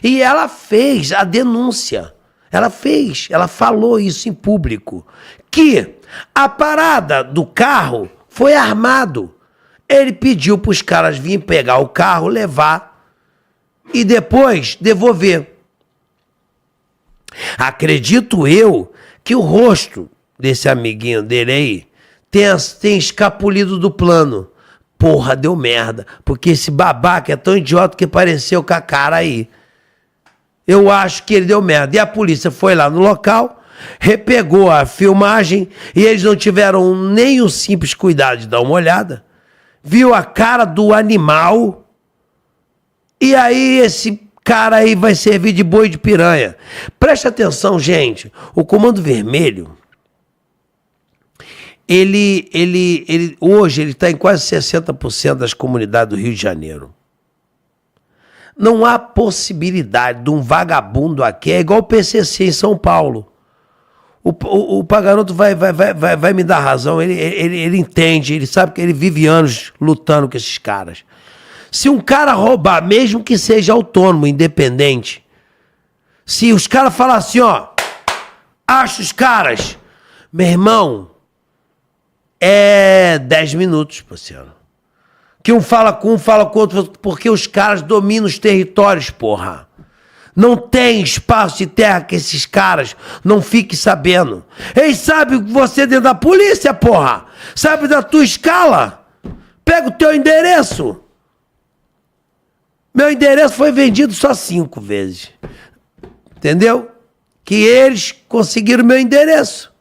E ela fez a denúncia. Ela falou isso em público. Que a parada do carro foi armado. Ele pediu para os caras virem pegar o carro, levar e depois devolver. Acredito eu que o rosto desse amiguinho dele aí tem escapulido do plano. Porra, deu merda. Porque esse babaca é tão idiota que pareceu com a cara aí. Eu acho que ele deu merda. E a polícia foi lá no local, repegou a filmagem e eles não tiveram nem o simples cuidado de dar uma olhada. Viu a cara do animal e aí esse cara aí vai servir de boi de piranha. Preste atenção, gente. O Comando Vermelho, hoje ele está em quase 60% das comunidades do Rio de Janeiro. Não há possibilidade de um vagabundo aqui, é igual o PCC em São Paulo. O Pagaroto vai me dar razão, ele entende, ele sabe que ele vive anos lutando com esses caras. Se um cara roubar, mesmo que seja autônomo, independente, se os caras falarem assim, ó, Acha os caras. Meu irmão, é 10 minutos, parceiro. Que um fala com o outro, porque os caras dominam os territórios, porra. Não tem espaço de terra que esses caras não fiquem sabendo. Eles sabem você dentro da polícia, porra. Sabe da tua escala. Pega o teu endereço. Meu endereço foi vendido só 5 vezes. Entendeu? Que eles conseguiram meu endereço.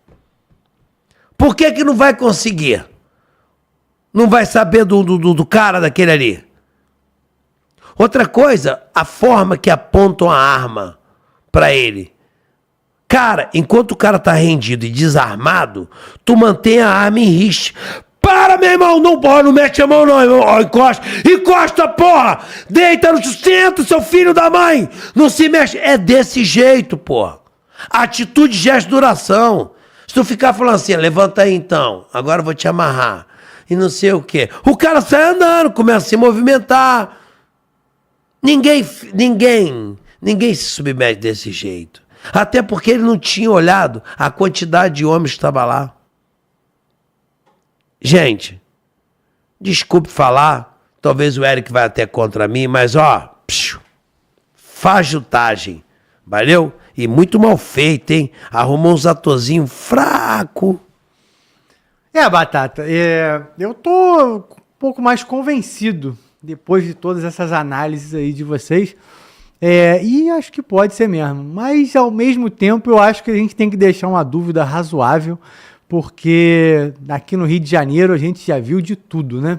Por que que não vai conseguir? Não vai saber do cara daquele ali. Outra coisa, a forma que apontam a arma pra ele. Cara, enquanto o cara tá rendido e desarmado, tu mantém a arma em risco. Para, meu irmão, não mete a mão não, irmão. Ó, encosta, porra. Deita no sustento, seu filho da mãe. Não se mexe. É desse jeito, porra. Atitude, gesto, duração. Se tu ficar falando assim, levanta aí então, agora eu vou te amarrar. E não sei o quê. O cara sai andando, começa a se movimentar. Ninguém se submete desse jeito. Até porque ele não tinha olhado a quantidade de homens que estava lá. Gente, desculpe falar, talvez o Eric vai até contra mim, mas ó, fajutagem, valeu? E muito mal feito, hein? Arrumou uns atorzinhos fracos. Batata, eu tô um pouco mais convencido depois de todas essas análises aí de vocês. E acho que pode ser mesmo. Mas, ao mesmo tempo, eu acho que a gente tem que deixar uma dúvida razoável, porque aqui no Rio de Janeiro a gente já viu de tudo, né?